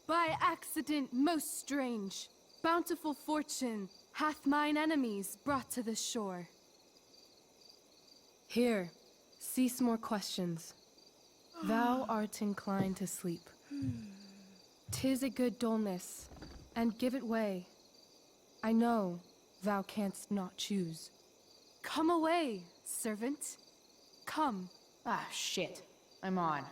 By accident most strange, bountiful fortune hath mine enemies brought to this shore. Here, cease more questions. Thou art inclined to sleep. 'Tis a good dullness, and give it way. I know thou canst not choose. Come away, servant. Come. Ah, shit. I'm on.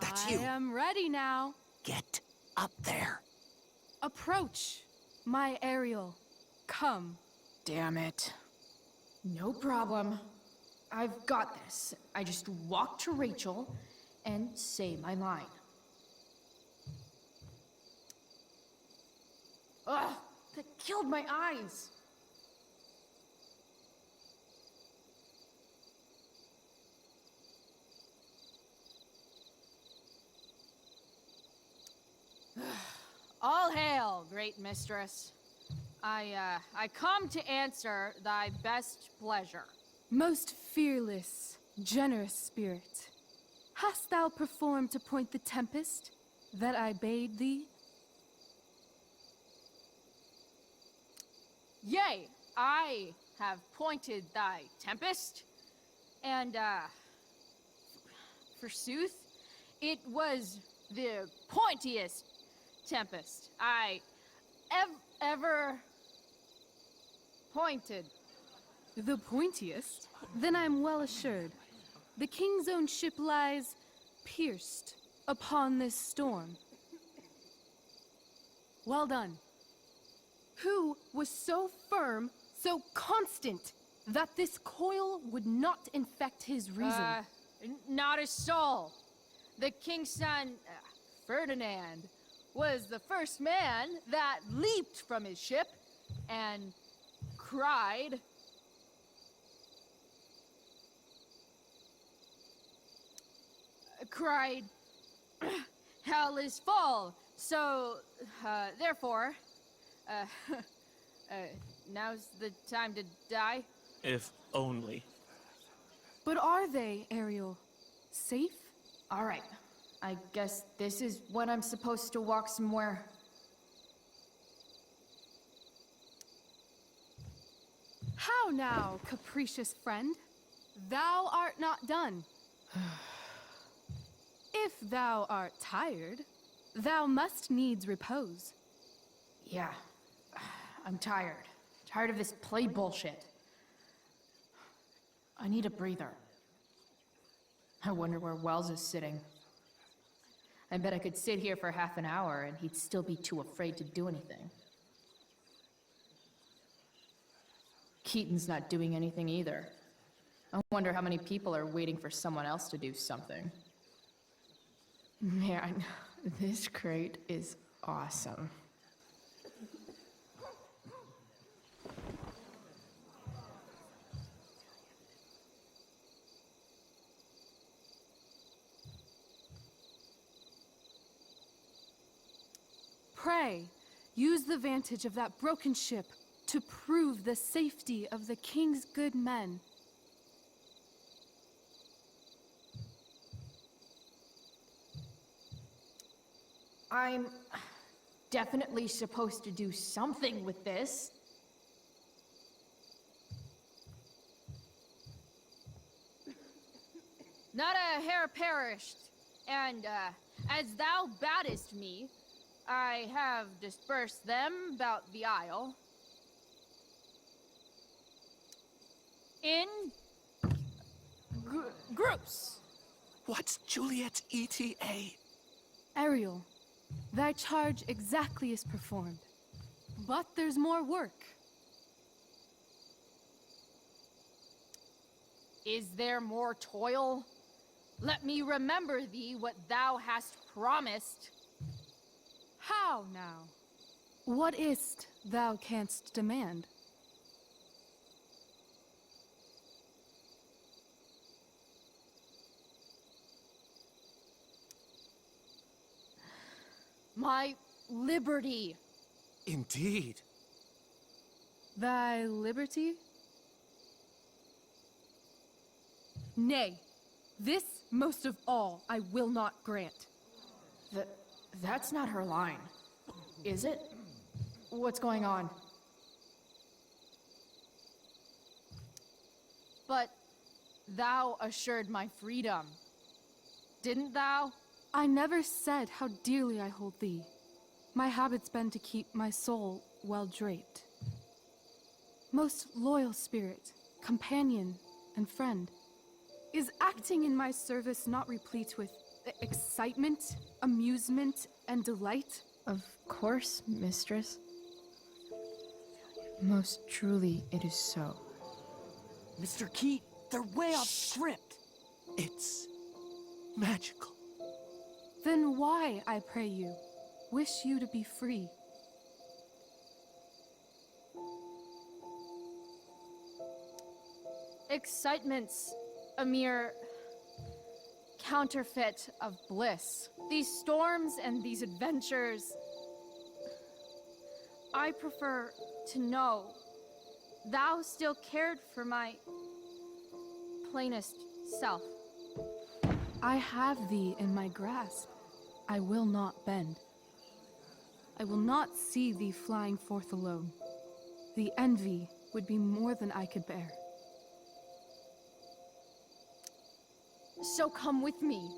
That's I you. am ready now. Get up there. Approach, my Ariel. Come. Damn it. No problem. I've got this. I just walk to Rachel and say my line. Ugh, that killed my eyes. All hail, great mistress. I come to answer thy best pleasure. Most fearless, generous spirit, hast thou performed to point the tempest that I bade thee? Yea, I have pointed thy tempest, and, forsooth, it was the pointiest tempest I ever pointed. The pointiest? Then I'm well assured. The king's own ship lies pierced upon this storm. Well done. Who was so firm, so constant, that this coil would not infect his reason? Not a soul. The king's son, Ferdinand, was the first man that leaped from his ship and cried, hell is full, so, therefore, now's the time to die? If only. But are they, Ariel? Safe? All right. I guess this is when I'm supposed to walk somewhere. How now, capricious friend? Thou art not done. If thou art tired, thou must needs repose. Yeah. I'm tired. Tired of this play bullshit. I need a breather. I wonder where Wells is sitting. I bet I could sit here for half an hour and he'd still be too afraid to do anything. Keaton's not doing anything either. I wonder how many people are waiting for someone else to do something. Man, this crate is awesome. Pray, use the vantage of that broken ship to prove the safety of the king's good men. I'm definitely supposed to do something with this. Not a hair perished, and, as thou baddest me, I have dispersed them about the isle. In groups. What's Juliet's ETA? Ariel, thy charge exactly is performed. But there's more work. Is there more toil? Let me remember thee what thou hast promised. How now? What is't thou canst demand? My liberty. Indeed. Thy liberty? Nay, this most of all I will not grant. That's not her line, is it? What's going on? But thou assured my freedom, didn't thou? I never said how dearly I hold thee. My habit's been to keep my soul well draped. Most loyal spirit, companion, and friend, is acting in my service not replete with excitement, amusement, and delight? Of course, mistress. Most truly it is so. Mr. Key, they're way off script. It's magical. Then why, I pray you, wish you to be free? Excitement's a mere counterfeit of bliss. These storms and these adventures, I prefer to know thou still cared for my plainest self. I have thee in my grasp. I will not bend. I will not see thee flying forth alone. The envy would be more than I could bear. So come with me.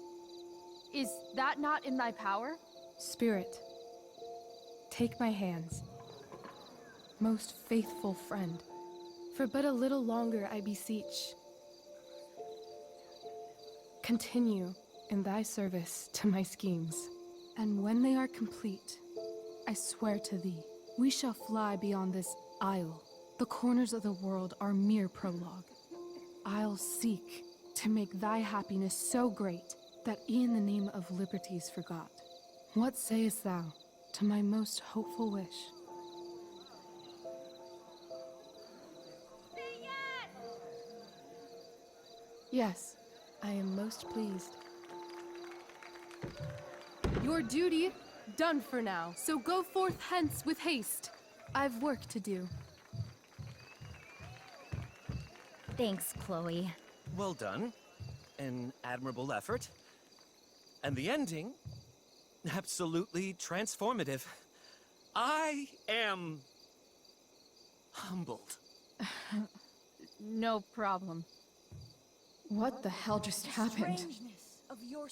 Is that not in thy power? Spirit, take my hands. Most faithful friend, for but a little longer I beseech. Continue in thy service to my schemes, and when they are complete, I swear to thee, we shall fly beyond this isle. The corners of the world are mere prologue. I'll seek to make thy happiness so great that e'en the name of liberty's forgot. What sayest thou to my most hopeful wish? Yes, I am most pleased. Your duty done for now, so go forth hence with haste. I've work to do. Thanks, Chloe. Well done. An admirable effort. And the ending, absolutely transformative. I am humbled. No problem. What the hell just happened?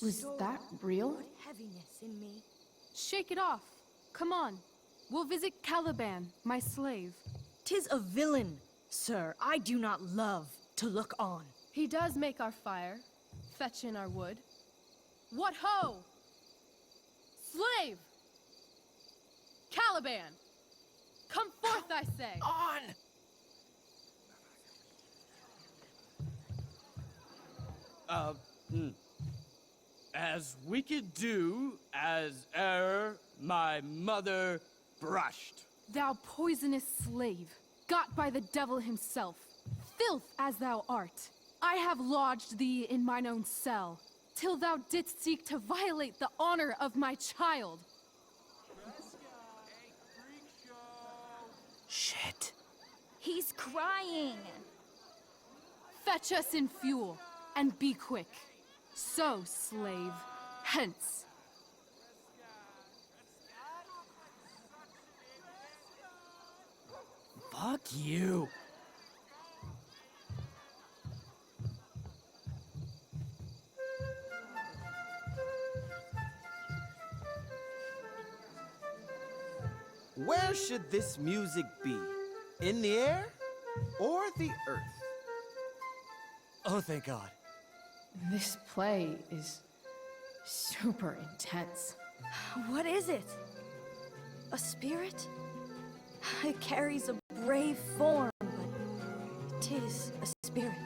Was that real? Heaviness in me. Shake it off. Come on. We'll visit Caliban, my slave. 'Tis a villain, sir. I do not love to look on. He does make our fire, fetch in our wood. What ho! Slave! Caliban! Come forth, I say! On! As we could do, as ere my mother brushed. Thou poisonous slave, got by the devil himself, filth as thou art, I have lodged thee in mine own cell, till thou didst seek to violate the honor of my child. Shit. He's crying. Fetch us in fuel, and be quick. So, slave, hence. Fuck you. Where should this music be? In the air or the earth? Oh, thank God. This play is super intense. What is it? A spirit? It carries a brave form, but 'tis a spirit.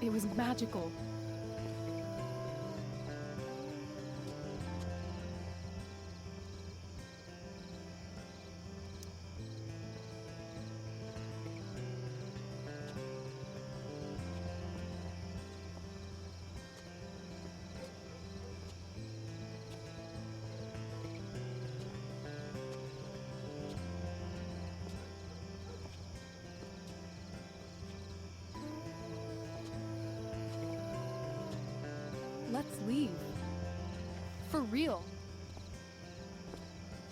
It was magical. Let's leave. For real.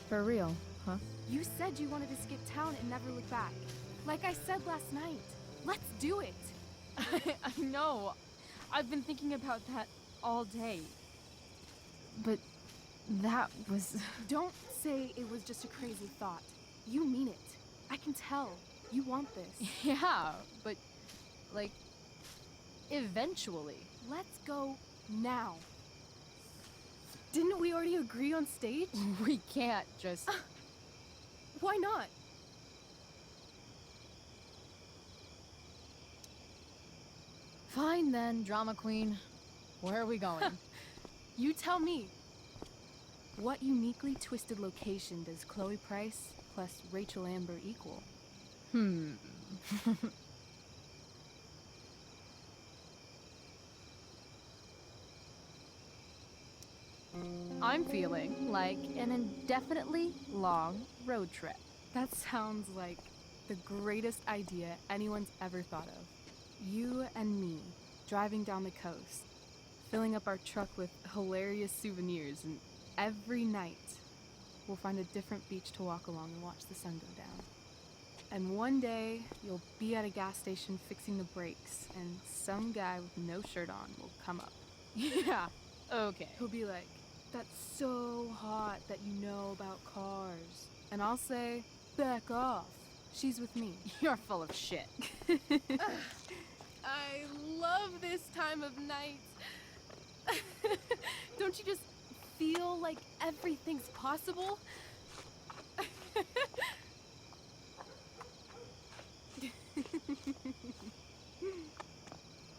For real, huh? You said you wanted to skip town and never look back. Like I said last night. Let's do it. I know. I've been thinking about that all day. But that was... Don't say it was just a crazy thought. You mean it. I can tell. You want this. Yeah, but, like, eventually. Let's go now. Didn't we already agree on stage? We can't just... Why not? Fine then, drama queen. Where are we going? You tell me. What uniquely twisted location does Chloe Price plus Rachel Amber equal? I'm feeling like an indefinitely long road trip. That sounds like the greatest idea anyone's ever thought of. You and me, driving down the coast, filling up our truck with hilarious souvenirs, and every night we'll find a different beach to walk along and watch the sun go down. And one day you'll be at a gas station fixing the brakes, and some guy with no shirt on will come up. Yeah, okay. He'll be like, "That's so hot that you know about cars." And I'll say, "Back off. She's with me." You're full of shit. I love this time of night. Don't you just feel like everything's possible?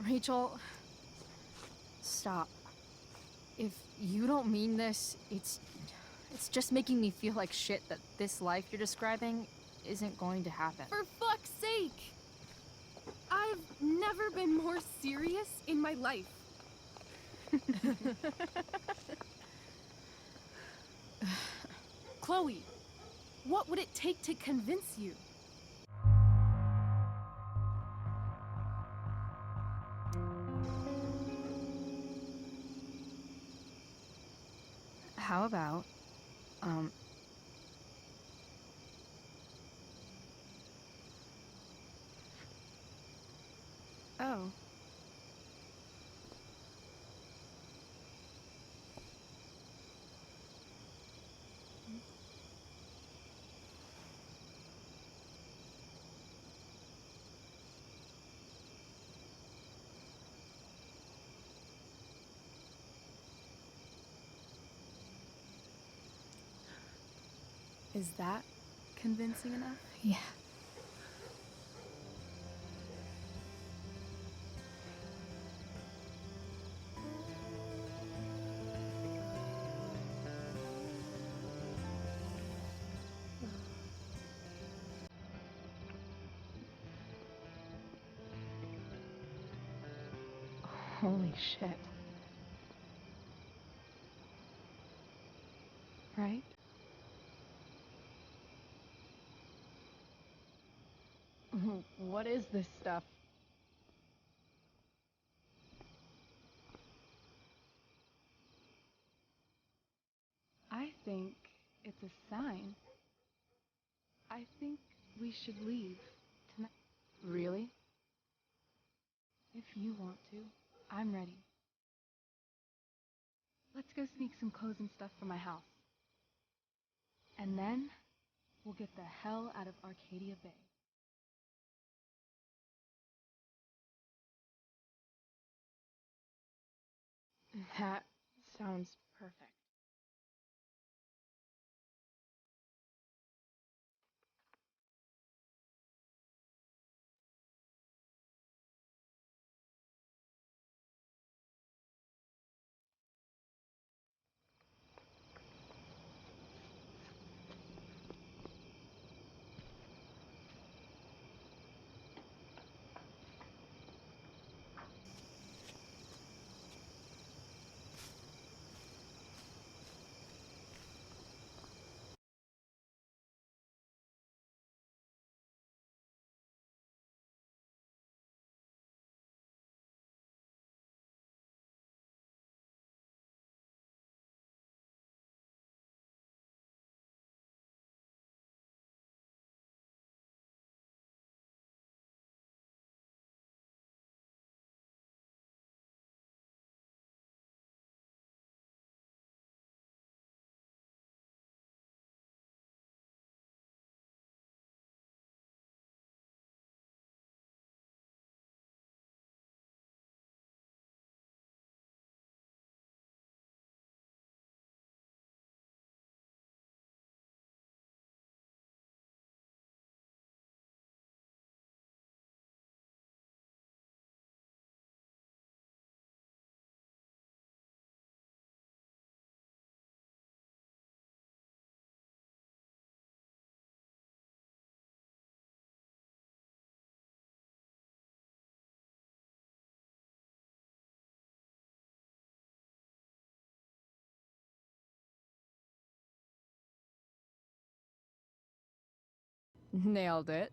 Rachel, stop. If you don't mean this, it's just making me feel like shit that this life you're describing isn't going to happen. For fuck's sake! I've never been more serious in my life. Chloe, what would it take to convince you? How about, Oh. Is that convincing enough? yeah. Holy shit. Right? What is this stuff? I think it's a sign. I think we should leave tonight. Really? If you want to, I'm ready. Let's go sneak some clothes and stuff from my house. And then we'll get the hell out of Arcadia Bay. That sounds perfect. Nailed it.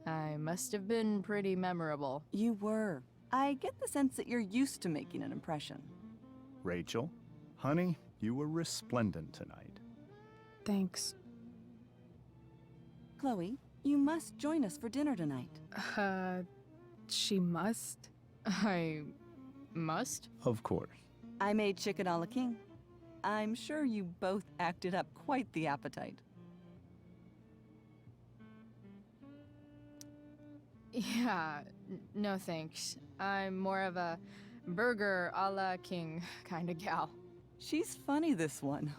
I must have been pretty memorable. You were. I get the sense that you're used to making an impression. Rachel, honey, you were resplendent tonight. Thanks. Chloe, you must join us for dinner tonight. She must? I must? Of course. I made chicken a la king. I'm sure you both acted up quite the appetite. Yeah, no thanks. I'm more of a burger a la king kind of gal. She's funny, this one.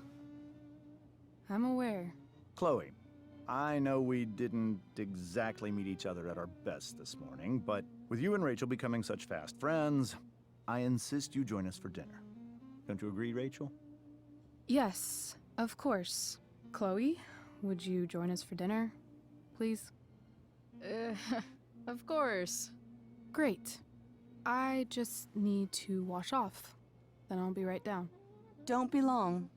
I'm aware. Chloe, I know we didn't exactly meet each other at our best this morning, but with you and Rachel becoming such fast friends, I insist you join us for dinner. Don't you agree, Rachel? Yes, of course. Chloe, would you join us for dinner, please? Of course. Great. I just need to wash off. Then I'll be right down. Don't be long.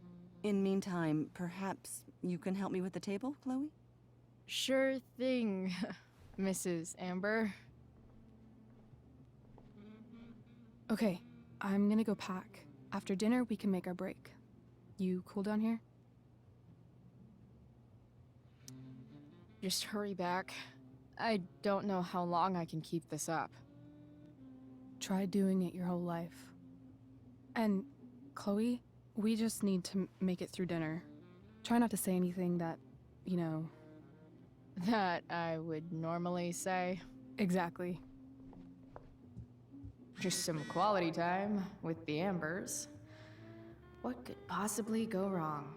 In meantime, perhaps you can help me with the table, Chloe? Sure thing, Mrs. Amber. Okay, I'm gonna go pack. After dinner, we can make our break. You cool down here? Just hurry back. I don't know how long I can keep this up. Try doing it your whole life. And, Chloe, we just need to make it through dinner. Try not to say anything that, you know... That I would normally say. Exactly. Just some quality time with the Ambers. What could possibly go wrong?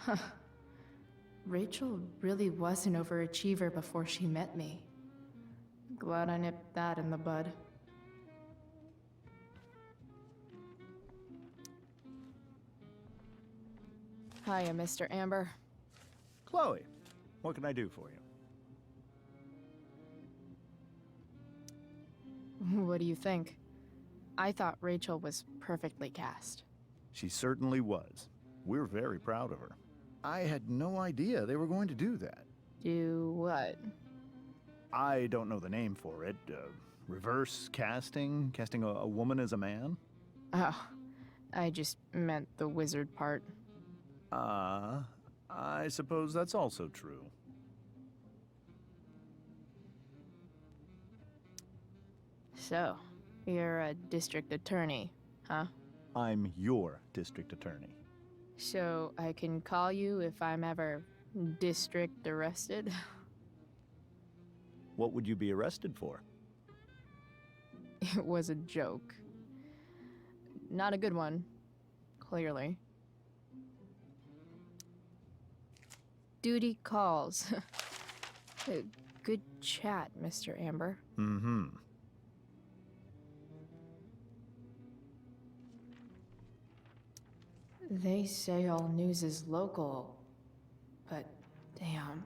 Huh. Rachel really was an overachiever before she met me. Glad I nipped that in the bud. Hiya, Mr. Amber. Chloe, what can I do for you? What do you think? I thought Rachel was perfectly cast. She certainly was. We're very proud of her. I had no idea they were going to do that. Do what? I don't know the name for it. Reverse casting? Casting a woman as a man? Oh, I just meant the wizard part. I suppose that's also true. So, you're a district attorney, huh? I'm your district attorney. So I can call you if I'm ever district arrested? What would you be arrested for? It was a joke. Not a good one, clearly. Duty calls. Good chat, Mr. Amber. Mm-hmm. They say all news is local, but damn.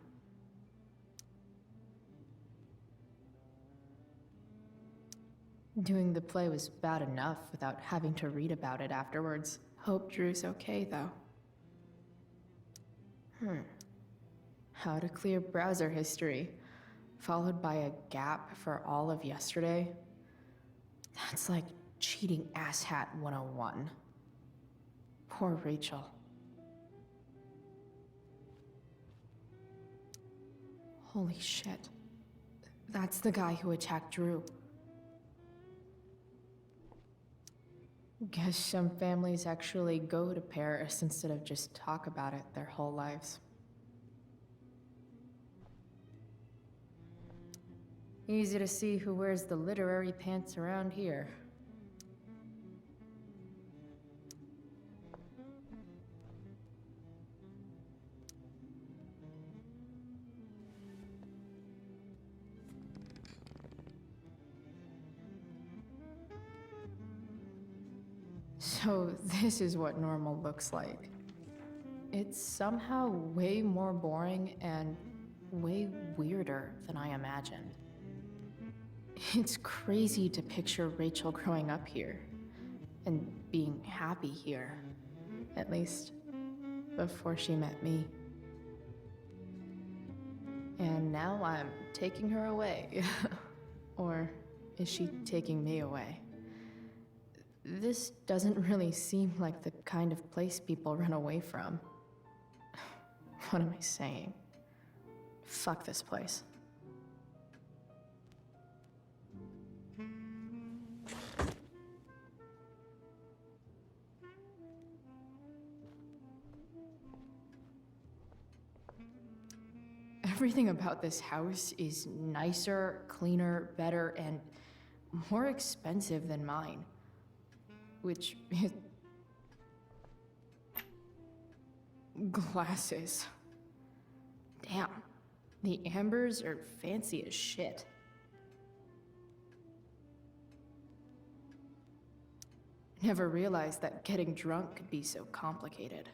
Doing the play was bad enough without having to read about it afterwards. Hope Drew's okay, though. How to clear browser history, followed by a gap for all of yesterday. That's like cheating asshat 101. Poor Rachel. Holy shit. That's the guy who attacked Drew. Guess some families actually go to Paris instead of just talk about it their whole lives. Easy to see who wears the literary pants around here. So this is what normal looks like. It's somehow way more boring and way weirder than I imagined. It's crazy to picture Rachel growing up here, and being happy here. At least, before she met me. And now I'm taking her away. Or is she taking me away? This doesn't really seem like the kind of place people run away from. What am I saying? Fuck this place. Everything about this house is nicer, cleaner, better, and more expensive than mine. Which is... glasses. Damn. The ambers are fancy as shit. Never realized that getting drunk could be so complicated.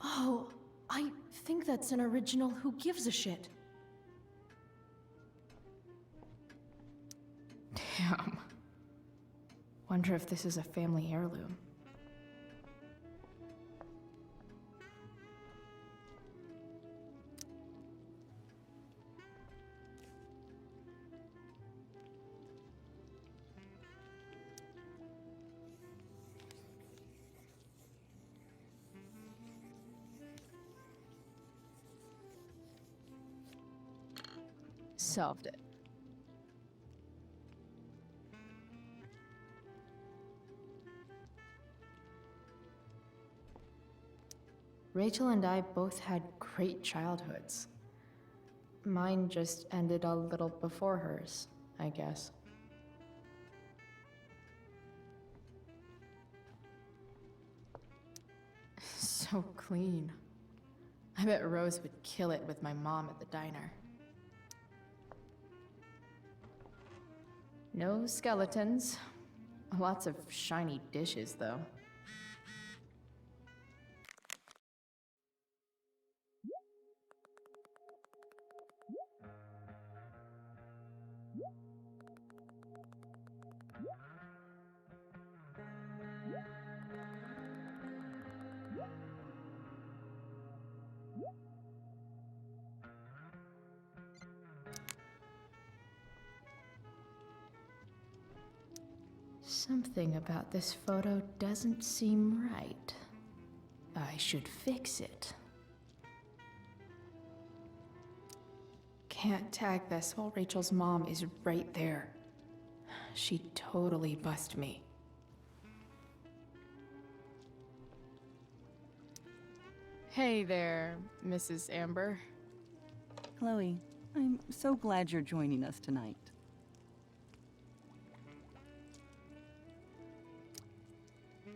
Oh, I think that's an original Who Gives a Shit. Damn. Wonder if this is a family heirloom. Solved it. Rachel and I both had great childhoods. Mine just ended a little before hers, I guess. So clean. I bet Rose would kill it with my mom at the diner. No skeletons. Lots of shiny dishes, though. Something about this photo doesn't seem right. I should fix it. Can't tag this while Rachel's mom is right there. She'd totally bust me. Hey there, Mrs. Amber. Chloe, I'm so glad you're joining us tonight.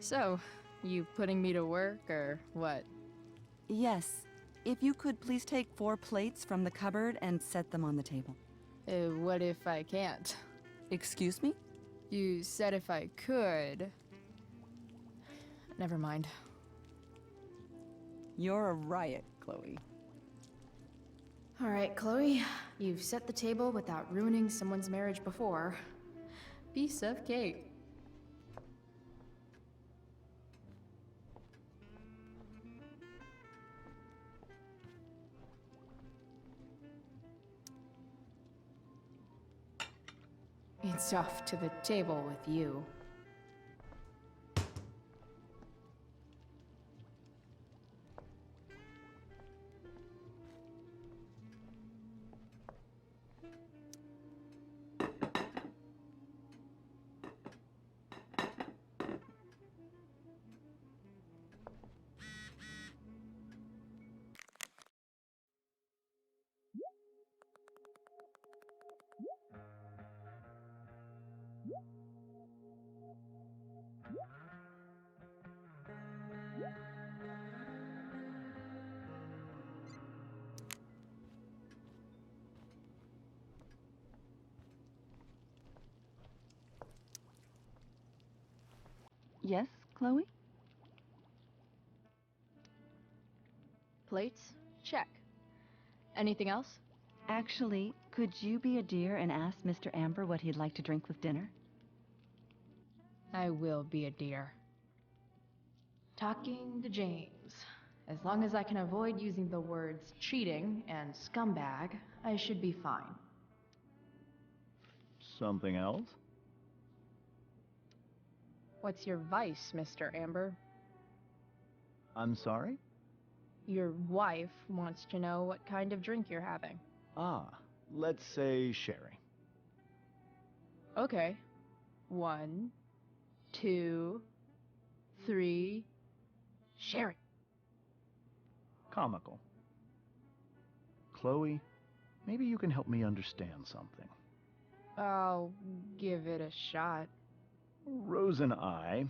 So, you putting me to work, or what? Yes. If you could please take 4 plates from the cupboard and set them on the table. What if I can't? Excuse me? You said if I could. Never mind. You're a riot, Chloe. All right, Chloe. You've set the table without ruining someone's marriage before. Piece of cake. It's off to the table with you. Yes, Chloe? Plates? Check. Anything else? Actually, Could you be a dear and ask Mr. Amber what he'd like to drink with dinner? I will be a dear. Talking to James. As long as I can avoid using the words cheating and scumbag, I should be fine. Something else? What's your vice, Mr. Amber? I'm sorry? Your wife wants to know what kind of drink you're having. Ah, let's say sherry. Okay. 1, 2, 3. Sherry. Comical. Chloe, maybe you can help me understand something. I'll give it a shot. Rose and I,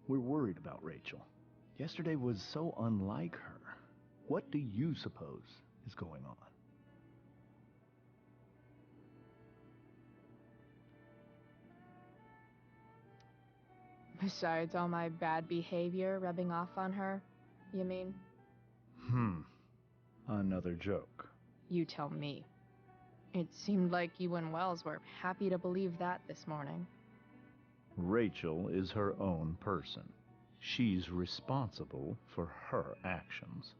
we're worried about Rachel. Yesterday was so unlike her. What do you suppose is going on? Besides all my bad behavior rubbing off on her, you mean? Another joke. You tell me. It seemed like you and Wells were happy to believe that this morning. Rachel is her own person. She's responsible for her actions.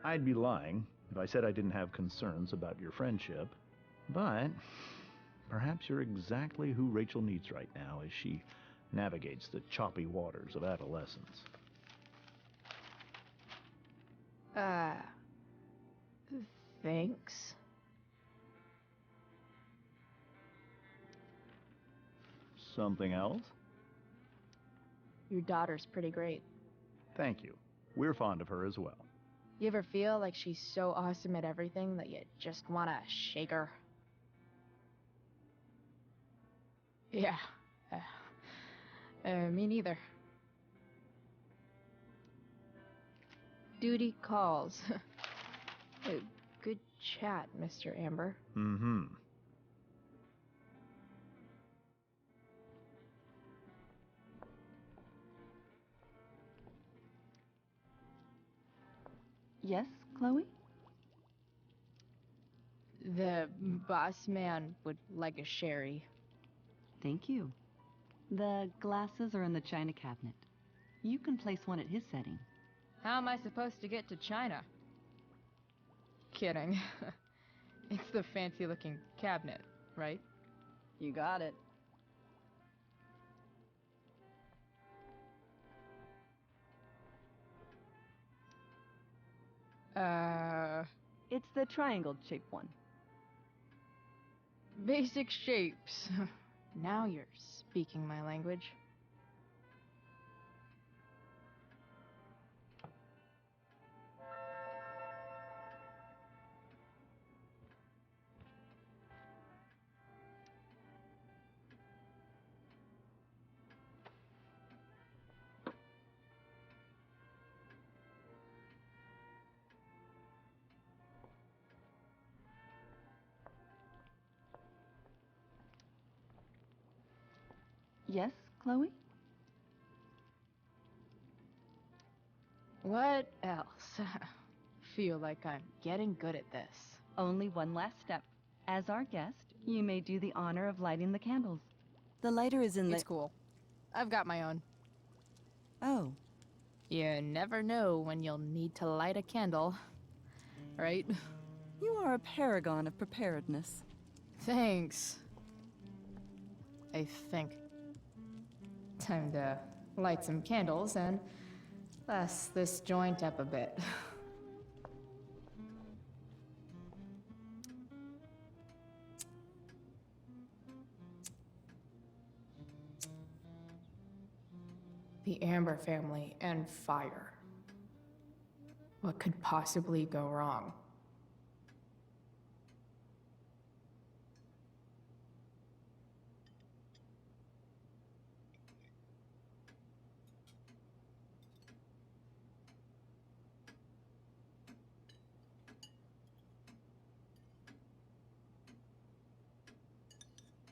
I'd be lying if I said I didn't have concerns about your friendship, but perhaps you're exactly who Rachel needs right now as she navigates the choppy waters of adolescence. Thanks. Something else? Your daughter's pretty great. Thank you. We're fond of her as well. You ever feel like she's so awesome at everything that you just want to shake her? Yeah. Me neither. Duty calls. Good chat, Mr. Amber. Mm-hmm. Yes, Chloe? The boss man would like a sherry. Thank you. The glasses are in the china cabinet. You can place one at his setting. How am I supposed to get to China? Kidding. It's the fancy-looking cabinet, right? You got it. It's the triangle-shaped one. Basic shapes. Now you're speaking my language. Yes, Chloe? What else? Feel like I'm getting good at this. Only one last step. As our guest, you may do the honor of lighting the candles. The lighter is in the... It's cool. I've got my own. Oh. You never know when you'll need to light a candle, right? You are a paragon of preparedness. Thanks. I think. Time to light some candles and bless this joint up a bit. The Amber family and fire. What could possibly go wrong?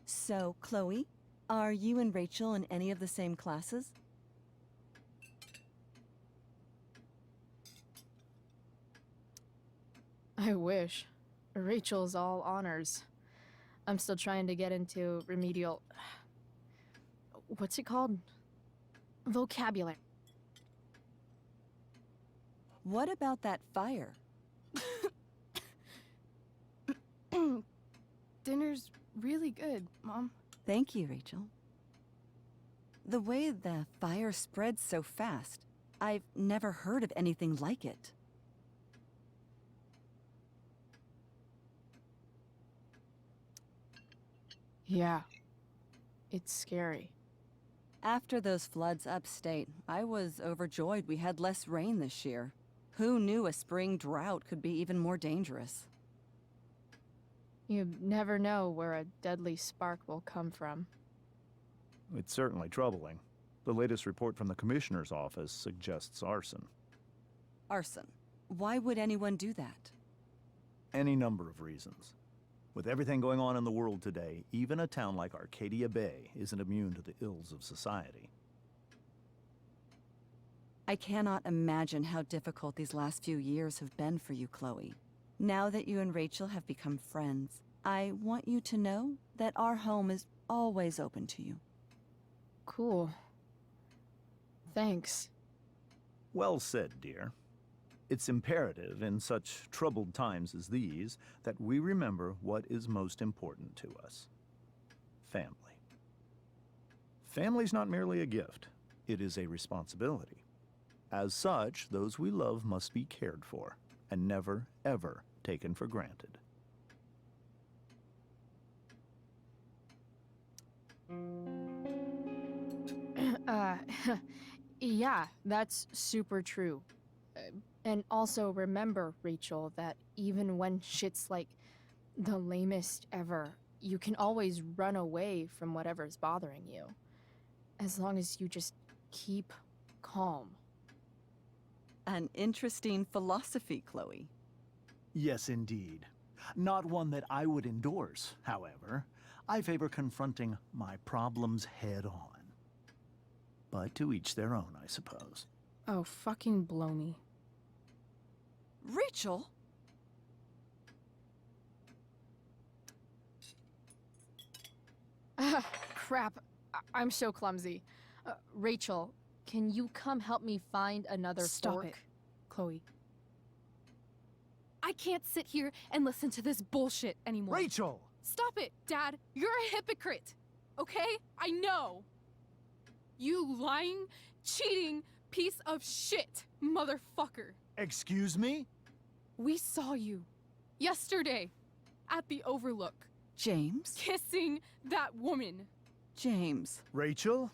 So, Chloe, are you and Rachel in any of the same classes? I wish. Rachel's all honors. I'm still trying to get into remedial... What's it called? Vocabulary. What about that fire? Dinner's really good, Mom. Thank you, Rachel. The way the fire spreads so fast, I've never heard of anything like it. Yeah. It's scary. After those floods upstate, I was overjoyed we had less rain this year. Who knew a spring drought could be even more dangerous? You never know where a deadly spark will come from. It's certainly troubling. The latest report from the Commissioner's office suggests arson. Arson. Why would anyone do that? Any number of reasons. With everything going on in the world today, even a town like Arcadia Bay isn't immune to the ills of society. I cannot imagine how difficult these last few years have been for you, Chloe. Now that you and Rachel have become friends, I want you to know that our home is always open to you. Cool. Thanks. Well said, dear. It's imperative in such troubled times as these that we remember what is most important to us. Family. Family's not merely a gift, it is a responsibility. As such, those we love must be cared for and never, ever taken for granted. Yeah, that's super true. And also remember, Rachel, that even when shit's like the lamest ever, you can always run away from whatever's bothering you. As long as you just keep calm. An interesting philosophy, Chloe. Yes, indeed. Not one that I would endorse, however. I favor confronting my problems head on. But to each their own, I suppose. Oh, fucking blow me. Rachel? Crap. I'm so clumsy. Rachel, can you come help me find another Stop fork? it, Chloe. I can't sit here and listen to this bullshit anymore. Rachel! Stop it, Dad. You're a hypocrite. Okay? I know. You lying, cheating piece of shit, motherfucker. Excuse me? We saw you yesterday at the Overlook James? kissing that woman. James. Rachel?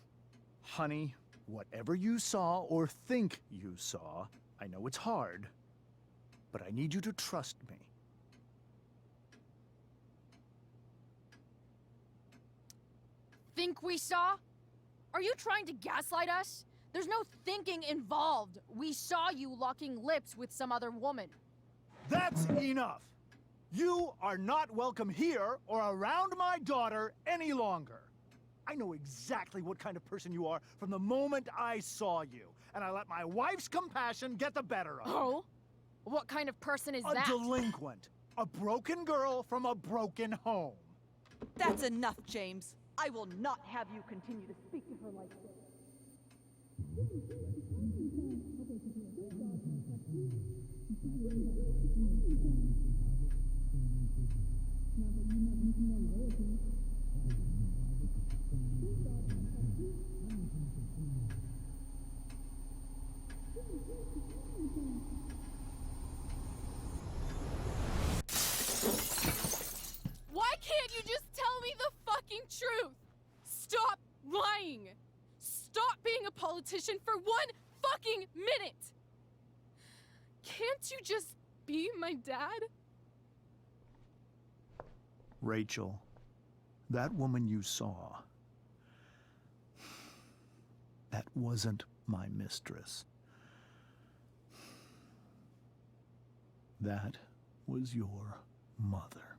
Honey, whatever you saw or think you saw, I know it's hard, but I need you to trust me. Think we saw? Are you trying to gaslight us? There's no thinking involved. We saw you locking lips with some other woman. That's enough! You are not welcome here or around my daughter any longer. I know exactly what kind of person you are from the moment I saw you, and I let my wife's compassion get the better of me. Oh? What kind of person is that? A delinquent. A broken girl from a broken home. That's enough, James. I will not have you continue to speak to her like this. Why can't you just tell me the fucking truth? Stop lying. Stop being a politician for one fucking minute. Can't you just be my dad? Rachel, that woman you saw, that wasn't my mistress. That was your mother.